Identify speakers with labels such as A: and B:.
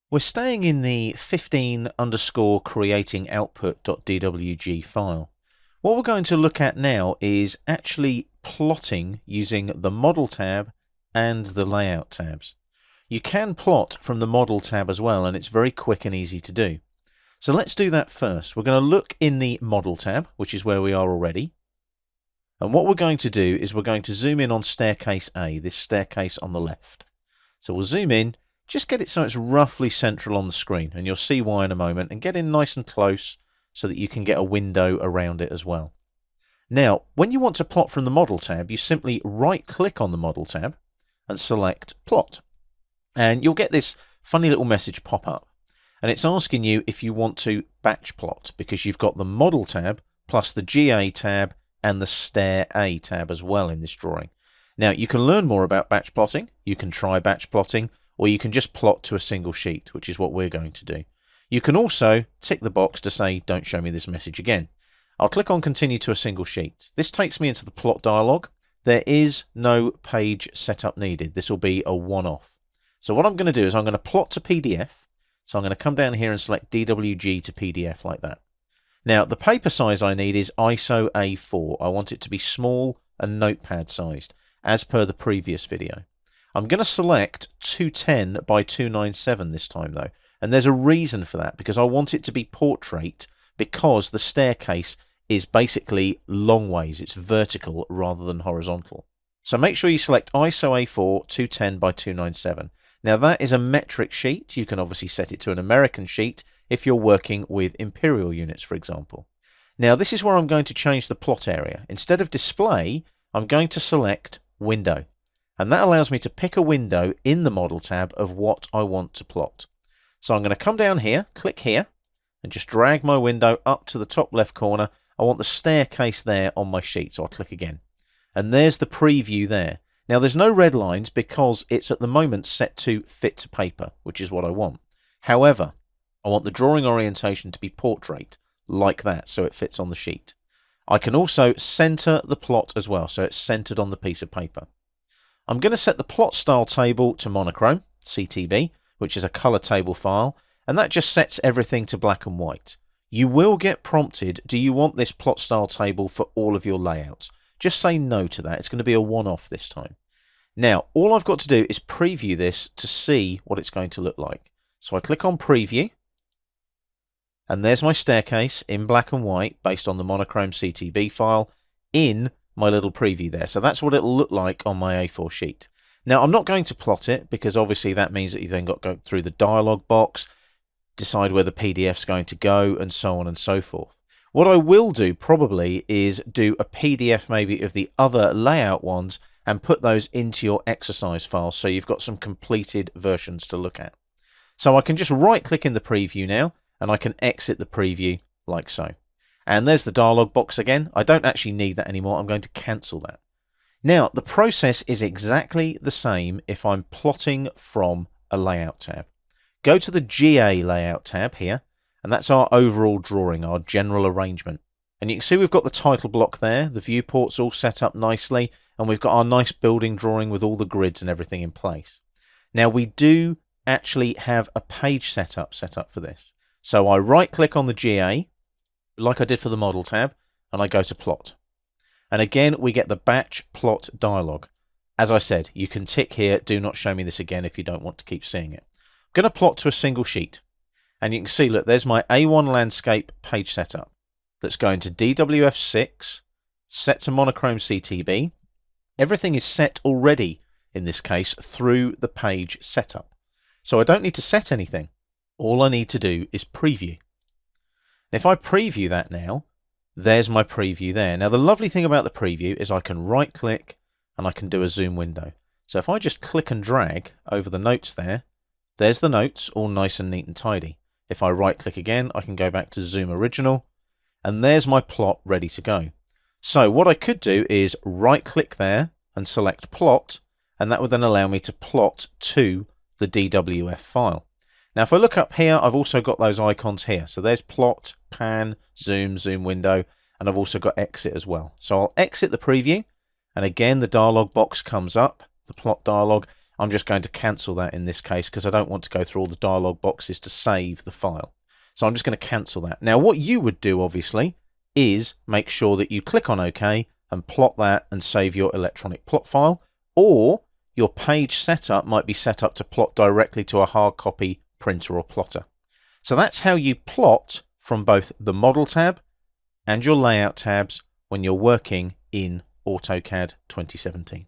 A: We're staying in the 15 underscore creating output.dwg file. What we're going to look at now is actually plotting using the model tab and the layout tabs. You can plot from the model tab as well, and it's very quick and easy to do. So let's do that first. We're going to look in the model tab, which is where we are already. And what we're going to do is we're going to zoom in on staircase A, this staircase on the left. So we'll zoom in, just get it so it's roughly central on the screen, and you'll see why in a moment, and get in nice and close so that you can get a window around it as well. Now, when you want to plot from the model tab, you simply right-click on the model tab and select plot. And you'll get this funny little message pop up. And it's asking you if you want to batch plot, because you've got the model tab plus the GA tab and the Stair A tab as well in this drawing. Now, you can learn more about batch plotting. You can try batch plotting, or you can just plot to a single sheet, which is what we're going to do. You can also tick the box to say, don't show me this message again. I'll click on continue to a single sheet. This takes me into the plot dialog. There is no page setup needed. This will be a one-off. So what I'm going to do is I'm going to plot to PDF. So I'm going to come down here and select DWG to PDF like that. Now, the paper size I need is ISO A4. I want it to be small and notepad sized, as per the previous video. I'm going to select 210 by 297 this time though, and there's a reason for that, because I want it to be portrait, because the staircase is basically long ways, it's vertical rather than horizontal. So make sure you select ISO A4 210 by 297. Now that is a metric sheet. You can obviously set it to an American sheet if you're working with imperial units, for example. Now this is where I'm going to change the plot area. Instead of display, I'm going to select window. And that allows me to pick a window in the model tab of what I want to plot. So I'm going to come down here, click here, and just drag my window up to the top left corner. I want the staircase there on my sheet, so I'll click again. And there's the preview there. Now there's no red lines because it's at the moment set to fit to paper, which is what I want. However, I want the drawing orientation to be portrait, like that, so it fits on the sheet. I can also center the plot as well, so it's centered on the piece of paper. I'm going to set the plot style table to monochrome, CTB, which is a color table file, and that just sets everything to black and white. You will get prompted, do you want this plot style table for all of your layouts? Just say no to that. It's going to be a one-off this time. Now, all I've got to do is preview this to see what it's going to look like. So I click on preview, and there's my staircase in black and white based on the monochrome CTB file in my little preview there. So that's what it'll look like on my A4 sheet. Now, I'm not going to plot it because obviously that means that you've then got to go through the dialog box, decide where the PDF's going to go, and so on and so forth. What I will do probably is do a PDF maybe of the other layout ones and put those into your exercise file so you've got some completed versions to look at. So I can just right click in the preview now, and I can exit the preview like so. And there's the dialog box again. I don't actually need that anymore. I'm going to cancel that. Now, the process is exactly the same if I'm plotting from a layout tab. Go to the GA layout tab here, and that's our overall drawing, our general arrangement. And you can see we've got the title block there, the viewport's all set up nicely, and we've got our nice building drawing with all the grids and everything in place. Now, we do actually have a page set up for this. So I right click on the GA, like I did for the model tab, and I go to plot. And again, we get the batch plot dialog. As I said, you can tick here, do not show me this again if you don't want to keep seeing it. I'm going to plot to a single sheet. And you can see, look, there's my A1 landscape page setup that's going to DWF6, set to monochrome CTB. Everything is set already, in this case, through the page setup. So I don't need to set anything. All I need to do is preview. If I preview that now, there's my preview there. Now, the lovely thing about the preview is I can right click and I can do a zoom window. So if I just click and drag over the notes there, there's the notes all nice and neat and tidy. If I right click again, I can go back to zoom original, and there's my plot ready to go. So what I could do is right click there and select plot, and that would then allow me to plot to the DWF file. Now, if I look up here, I've also got those icons here. So there's plot, pan, zoom, zoom window, and I've also got exit as well. So I'll exit the preview, and again, the dialog box comes up, the plot dialog. I'm just going to cancel that in this case because I don't want to go through all the dialog boxes to save the file. So I'm just going to cancel that. Now what you would do obviously is make sure that you click on OK and plot that and save your electronic plot file, or your page setup might be set up to plot directly to a hard copy printer or plotter. So that's how you plot from both the Model tab and your Layout tabs when you're working in AutoCAD 2017.